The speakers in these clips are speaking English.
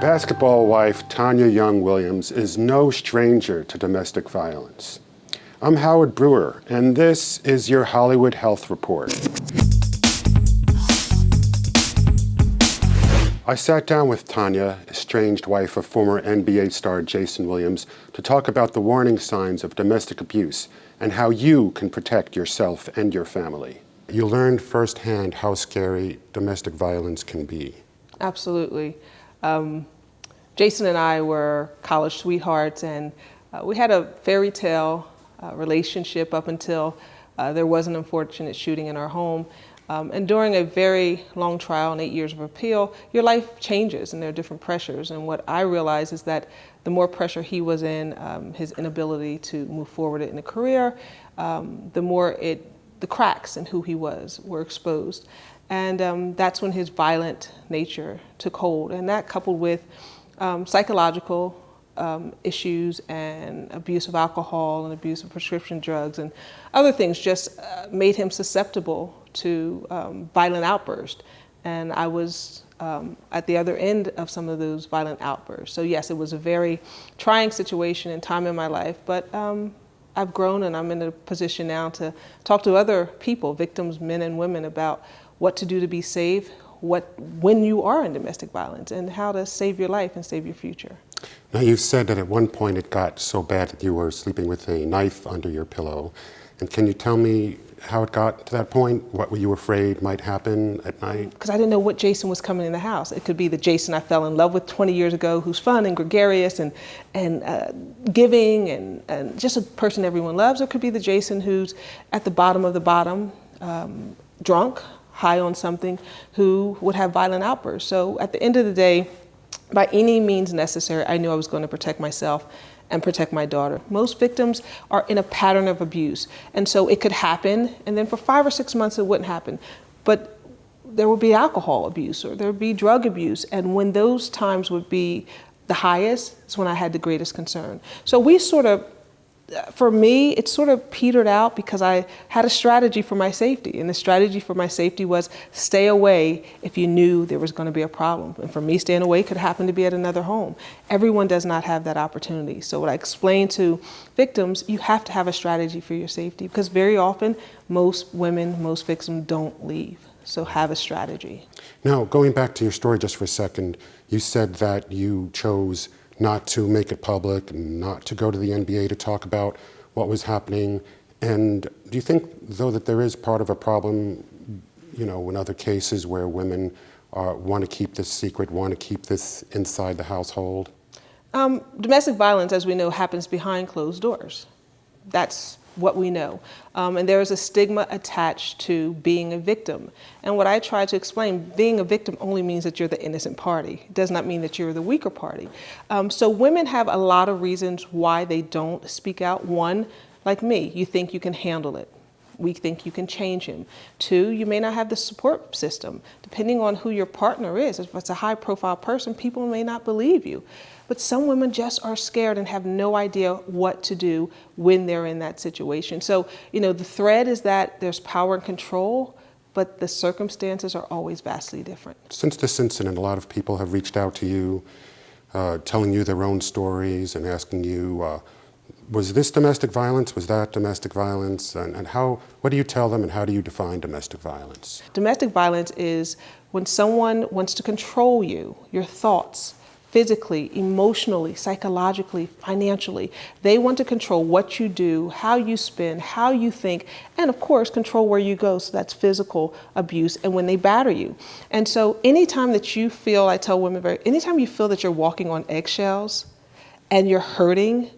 Basketball wife Tanya Young Williams is no stranger to domestic violence. I'm Howard Brewer, and this is your Hollywood Health Report. I sat down with Tanya, estranged wife of former NBA star Jason Williams, to talk about the warning signs of domestic abuse and how you can protect yourself and your family. You learned firsthand how scary domestic violence can be. Absolutely. Jason and I were college sweethearts, and we had a fairy tale relationship up until there was an unfortunate shooting in our home. And during a very long trial and 8 years of appeal, your life changes and there are different pressures. And what I realized is that the more pressure he was in, his inability to move forward in a career, the more the cracks in who he was were exposed. And that's when his violent nature took hold. And that, coupled with psychological issues and abuse of alcohol and abuse of prescription drugs and other things, just made him susceptible to violent outbursts. And I was at the other end of some of those violent outbursts. So yes, it was a very trying situation and time in my life, but I've grown and I'm in a position now to talk to other people, victims, men and women, about what to do to be safe, when you are in domestic violence, and how to save your life and save your future. Now, you've said that at one point it got so bad that you were sleeping with a knife under your pillow. And can you tell me how it got to that point? What were you afraid might happen at night? Because I didn't know what Jason was coming in the house. It could be the Jason I fell in love with 20 years ago, who's fun and gregarious and giving and just a person everyone loves. Or it could be the Jason who's at the bottom of the bottom, drunk, high on something, who would have violent outbursts. So at the end of the day, by any means necessary, I knew I was going to protect myself and protect my daughter. Most victims are in a pattern of abuse. And so it could happen, and then for 5 or 6 months it wouldn't happen. But there would be alcohol abuse or there would be drug abuse. And when those times would be the highest, is when I had the greatest concern. So for me, it sort of petered out because I had a strategy for my safety. And the strategy for my safety was stay away if you knew there was going to be a problem. And for me, staying away could happen to be at another home. Everyone does not have that opportunity. So what I explain to victims, you have to have a strategy for your safety, because very often, most women, most victims don't leave. So have a strategy. Now, going back to your story just for a second, you said that you chose not to make it public, not to go to the NBA to talk about what was happening. And do you think, though, that there is part of a problem, in other cases where women want to keep this secret, want to keep this inside the household? Domestic violence, as we know, happens behind closed doors. That's what we know. And there is a stigma attached to being a victim. And what I try to explain, being a victim only means that you're the innocent party. It does not mean that you're the weaker party. So women have a lot of reasons why they don't speak out. One, like me, you think you can handle it. We think you can change him. Two, you may not have the support system. Depending on who your partner is, if it's a high profile person, people may not believe you. But some women just are scared and have no idea what to do when they're in that situation. So, the thread is that there's power and control, but the circumstances are always vastly different. Since this incident, a lot of people have reached out to you, telling you their own stories and asking you, was this domestic violence? Was that domestic violence? And what do you tell them, and how do you define domestic violence? Domestic violence is when someone wants to control you, your thoughts, physically, emotionally, psychologically, financially. They want to control what you do, how you spend, how you think, and of course, control where you go. So that's physical abuse, and when they batter you. And so anytime that you feel, I tell women, anytime you feel that you're walking on eggshells and you're hurting,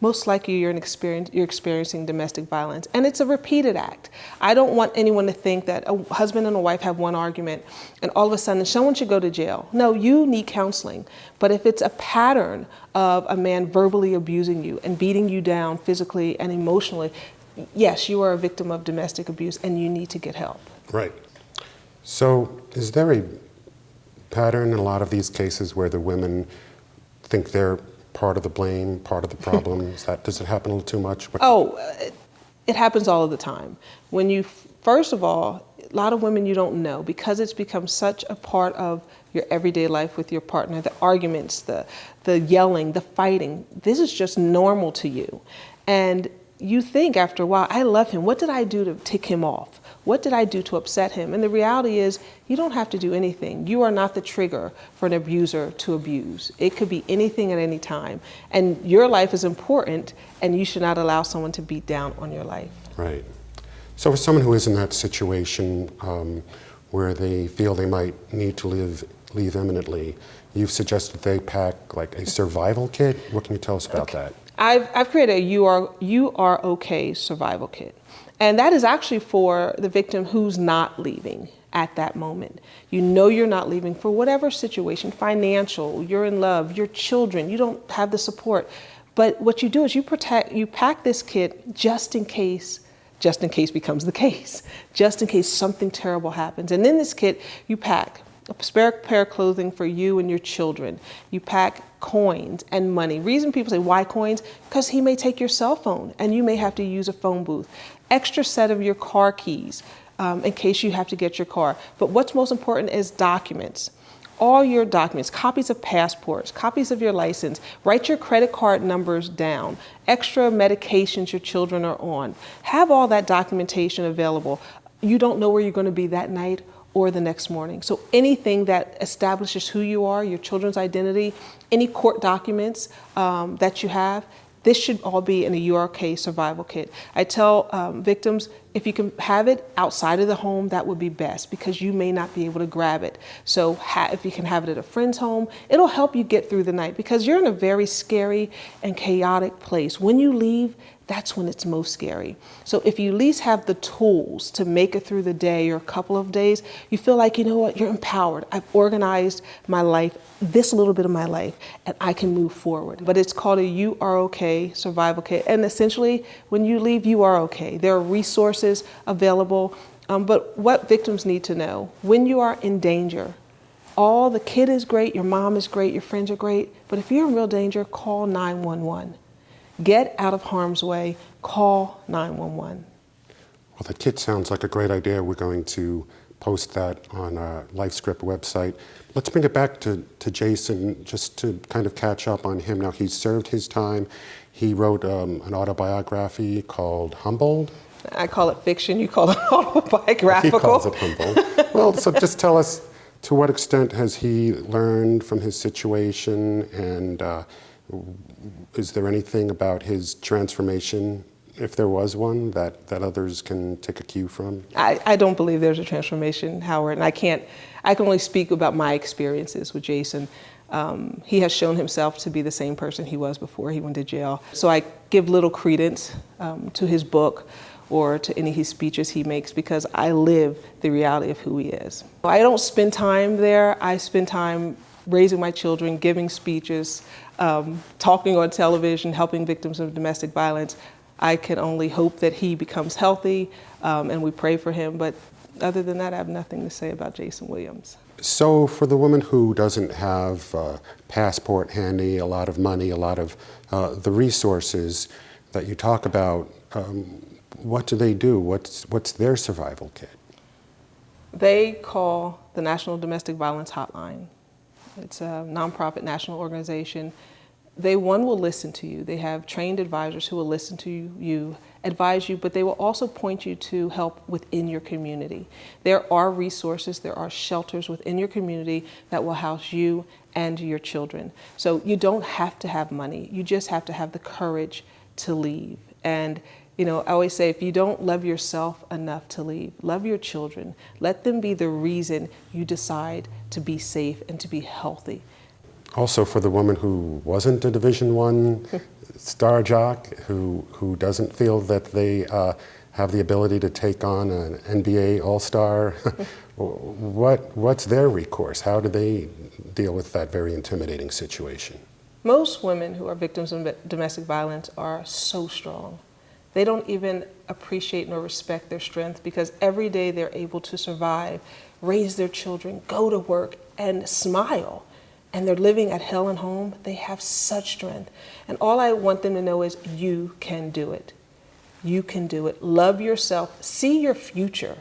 most likely you're experiencing domestic violence. And it's a repeated act. I don't want anyone to think that a husband and a wife have one argument and all of a sudden someone should go to jail. No, you need counseling. But if it's a pattern of a man verbally abusing you and beating you down physically and emotionally, yes, you are a victim of domestic abuse and you need to get help. Right. So is there a pattern in a lot of these cases where the women think they're part of the blame, part of the problem? Does it happen a little too much? It happens all of the time. First of all, a lot of women you don't know, because it's become such a part of your everyday life with your partner, the arguments, the yelling, the fighting. This is just normal to you. And you think after a while, I love him. What did I do to tick him off? What did I do to upset him? And the reality is, you don't have to do anything. You are not the trigger for an abuser to abuse. It could be anything at any time. And your life is important, and you should not allow someone to beat down on your life. Right. So for someone who is in that situation where they feel they might need to leave imminently, you've suggested they pack like a survival kit. What can you tell us about that? I've created a You Are Okay survival kit. And that is actually for the victim who's not leaving at that moment. You know you're not leaving for whatever situation, financial, you're in love, your children, you don't have the support. But what you do is you pack this kit just in case becomes the case, just in case something terrible happens. And in this kit, you pack a spare pair of clothing for you and your children. You pack coins and money. Reason people say, why coins? Because he may take your cell phone and you may have to use a phone booth. Extra set of your car keys in case you have to get your car. But what's most important is documents. All your documents, copies of passports, copies of your license, write your credit card numbers down, extra medications your children are on. Have all that documentation available. You don't know where you're going to be that night or the next morning. So anything that establishes who you are, your children's identity, any court documents that you have, this should all be in a You Are Okay survival kit. I tell victims, if you can have it outside of the home, that would be best because you may not be able to grab it. So if you can have it at a friend's home, it'll help you get through the night because you're in a very scary and chaotic place. When you leave, that's when it's most scary. So if you at least have the tools to make it through the day or a couple of days, you feel like, you know what, you're empowered. I've organized my life, this little bit of my life, and I can move forward. But it's called a You Are Okay survival kit. And essentially, when you leave, you are okay. There are resources available. But what victims need to know, when you are in danger, the kid is great, your mom is great, your friends are great, but if you're in real danger, call 911. Get out of harm's way, call 911. Well, the kit sounds like a great idea. We're going to post that on our LifeScript website. Let's bring it back to Jason, just to kind of catch up on him. Now, he's served his time. He wrote an autobiography called Humbled. I call it fiction, you call it autobiographical. He calls it Humbled. Well, so just tell us, to what extent has he learned from his situation, and is there anything about his transformation, if there was one, that others can take a cue from? I don't believe there's a transformation, Howard, and I can only speak about my experiences with Jason. He has shown himself to be the same person he was before he went to jail. So I give little credence to his book or to any of his speeches he makes because I live the reality of who he is. I don't spend time there. I spend time raising my children, giving speeches, talking on television, helping victims of domestic violence. I can only hope that he becomes healthy, and we pray for him. But other than that, I have nothing to say about Jason Williams. So for the woman who doesn't have a passport handy, a lot of money, a lot of the resources that you talk about, what do they do? What's their survival kit? They call the National Domestic Violence Hotline. It's a nonprofit national organization. They, will listen to you. They have trained advisors who will listen to you, advise you, but they will also point you to help within your community. There are resources, there are shelters within your community that will house you and your children. So you don't have to have money. You just have to have the courage to leave. And I always say, if you don't love yourself enough to leave, love your children. Let them be the reason you decide to be safe and to be healthy. Also, for the woman who wasn't a Division I star jock, who doesn't feel that they have the ability to take on an NBA All-Star, what's their recourse? How do they deal with that very intimidating situation? Most women who are victims of domestic violence are so strong. They don't even appreciate nor respect their strength because every day they're able to survive, raise their children, go to work, and smile. And they're living at hell and home. They have such strength. And all I want them to know is you can do it. You can do it. Love yourself, see your future,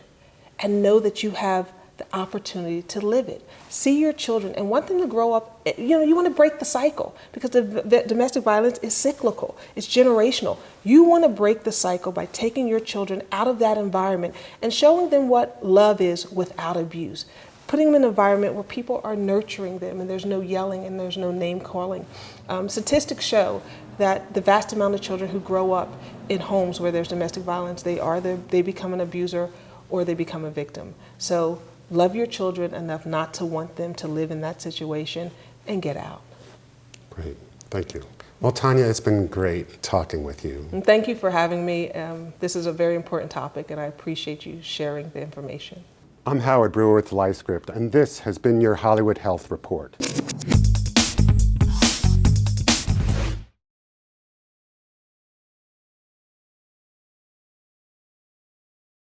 and know that you have the opportunity to live it. See your children and want them to grow up, you want to break the cycle, because the domestic violence is cyclical, it's generational. You want to break the cycle by taking your children out of that environment and showing them what love is without abuse. Putting them in an environment where people are nurturing them and there's no yelling and there's no name calling. Statistics show that the vast amount of children who grow up in homes where there's domestic violence, they become an abuser or they become a victim. So love your children enough not to want them to live in that situation and get out. Great, thank you. Well, Tanya, it's been great talking with you. And thank you for having me. This is a very important topic and I appreciate you sharing the information. I'm Howard Brewer with LifeScript, and this has been your Hollywood Health Report.